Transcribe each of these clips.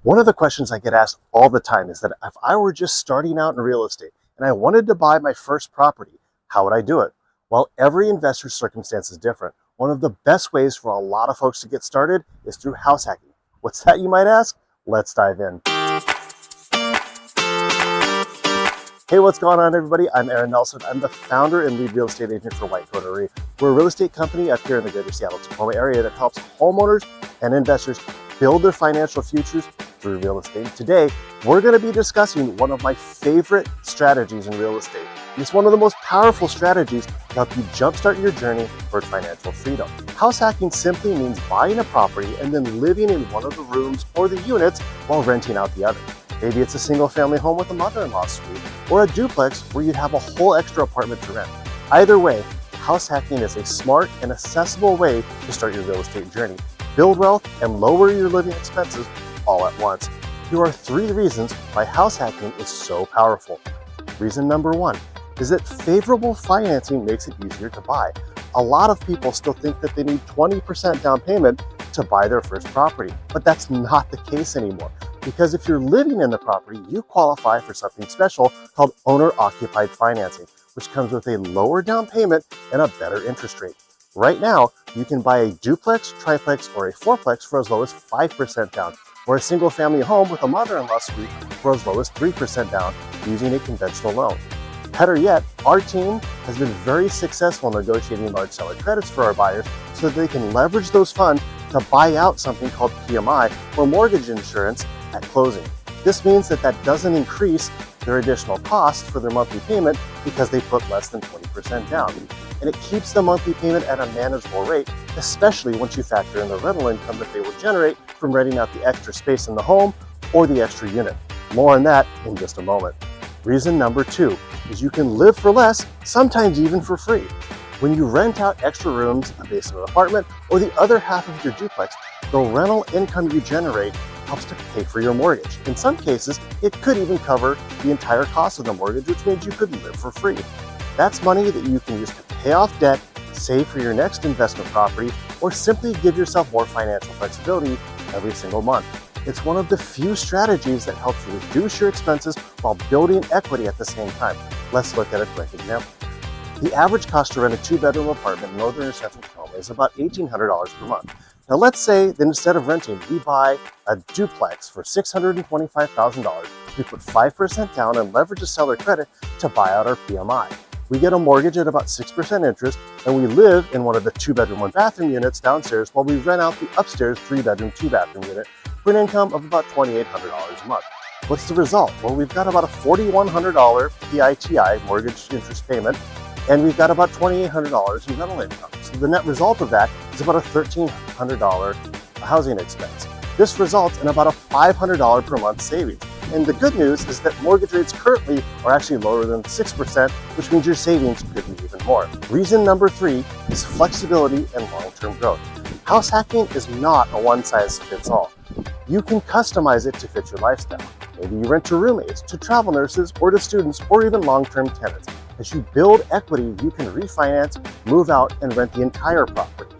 One of the questions I get asked all the time is that if I were just starting out in real estate and I wanted to buy my first property, how would I do it? Well, every investor's circumstance is different. One of the best ways for a lot of folks to get started is through house hacking. What's that, you might ask? Let's dive in. Hey, what's going on, everybody? I'm Aaron Nelson. I'm the founder and lead real estate agent for White Coat RE. We're a real estate company up here in the greater Seattle-Tacoma area that helps homeowners and investors build their financial futures through real estate. Today, we're going to be discussing one of my favorite strategies in real estate. It's one of the most powerful strategies to help you jumpstart your journey toward financial freedom. House hacking simply means buying a property and then living in one of the rooms or the units while renting out the other. Maybe it's a single family home with a mother-in-law suite, or a duplex where you'd have a whole extra apartment to rent. Either way, house hacking is a smart and accessible way to start your real estate journey, build wealth, and lower your living expenses all at once. Here are 3 reasons why house hacking is so powerful. Reason number 1 is that favorable financing makes it easier to buy. A lot of people still think that they need 20% down payment to buy their first property, but that's not the case anymore. Because if you're living in the property, you qualify for something special called owner-occupied financing, which comes with a lower down payment and a better interest rate. Right now, you can buy a duplex, triplex, or a fourplex for as low as 5% down, or a single family home with a mother-in-law suite for as low as 3% down using a conventional loan. Better yet, our team has been very successful negotiating large seller credits for our buyers so that they can leverage those funds to buy out something called PMI, or mortgage insurance, at closing. This means that doesn't increase their additional cost for their monthly payment because they put less than 20% down. And it keeps the monthly payment at a manageable rate, especially once you factor in the rental income that they will generate from renting out the extra space in the home or the extra unit. More on that in just a moment. Reason number 2 is you can live for less, sometimes even for free. When you rent out extra rooms, a basement apartment, or the other half of your duplex, the rental income you generate helps to pay for your mortgage. In some cases, it could even cover the entire cost of the mortgage, which means you could live for free. That's money that you can use to pay off debt, save for your next investment property, or simply give yourself more financial flexibility every single month. It's one of the few strategies that helps you reduce your expenses while building equity at the same time. Let's look at a quick example. The average cost to rent a 2-bedroom apartment in northern or central Tacoma is about $1,800 per month. Now let's say that instead of renting, we buy a duplex for $625,000. We put 5% down and leverage a seller credit to buy out our PMI. We get a mortgage at about 6% interest, and we live in one of the 2-bedroom, 1-bathroom units downstairs while we rent out the upstairs 3-bedroom, 2-bathroom unit for an income of about $2,800 a month. What's the result? Well, we've got about a $4,100 PITI mortgage interest payment, and we've got about $2,800 in rental income. So the net result of that is about a $1,300 housing expense. This results in about a $500 per month savings. And the good news is that mortgage rates currently are actually lower than 6%, which means your savings could be even more. Reason number 3 is flexibility and long-term growth. House hacking is not a one-size-fits-all. You can customize it to fit your lifestyle. Maybe you rent to roommates, to travel nurses, or to students, or even long-term tenants. As you build equity, you can refinance, move out, and rent the entire property.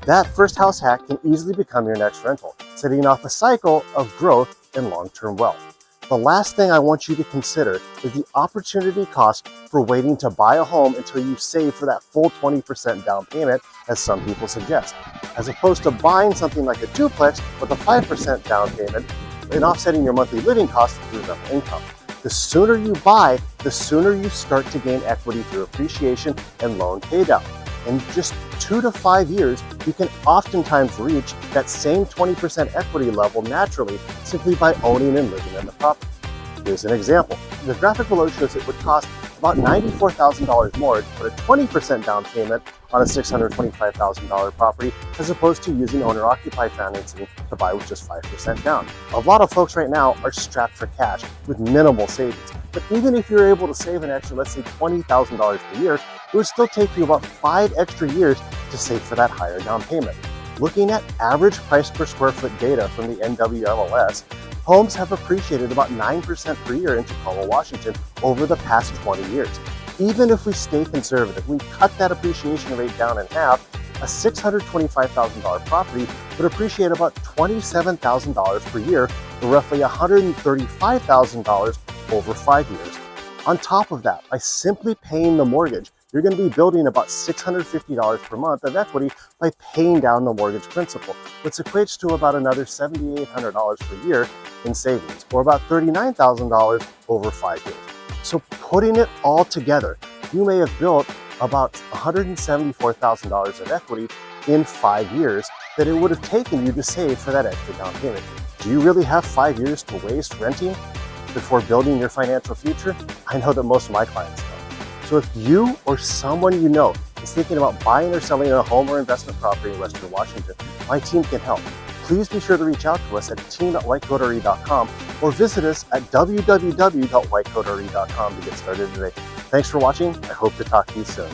That first house hack can easily become your next rental, setting off a cycle of growth and long-term wealth. The last thing I want you to consider is the opportunity cost for waiting to buy a home until you save for that full 20% down payment, as some people suggest, as opposed to buying something like a duplex with a 5% down payment and offsetting your monthly living costs through rental income. The sooner you buy, the sooner you start to gain equity through appreciation and loan paydown. In just 2 to 5 years, you can oftentimes reach that same 20% equity level naturally simply by owning and living in the property. Here's an example. The graphic below shows it would cost about $94,000 more to put a 20% down payment on a $625,000 property as opposed to using owner-occupied financing to buy with just 5% down. A lot of folks right now are strapped for cash with minimal savings. But even if you're able to save an extra, let's say $20,000 per year, it would still take you about 5 extra years to save for that higher down payment. Looking at average price per square foot data from the NWMLS, homes have appreciated about 9% per year in Tacoma, Washington over the past 20 years. Even if we stay conservative, we cut that appreciation rate down in half, a $625,000 property would appreciate about $27,000 per year, or roughly $135,000 over 5 years. On top of that, by simply paying the mortgage, you're going to be building about $650 per month of equity by paying down the mortgage principal, which equates to about another $7,800 per year in savings, or about $39,000 over 5 years. So putting it all together, you may have built about $174,000 of equity in 5 years that it would have taken you to save for that extra down payment. Do you really have 5 years to waste renting before building your financial future? I know that most of my clients don't. So if you or someone you know is thinking about buying or selling a home or investment property in Western Washington, my team can help. Please be sure to reach out to us at team@whitecoatre.com or visit us at www.whitecoatre.com to get started today. Thanks for watching. I hope to talk to you soon.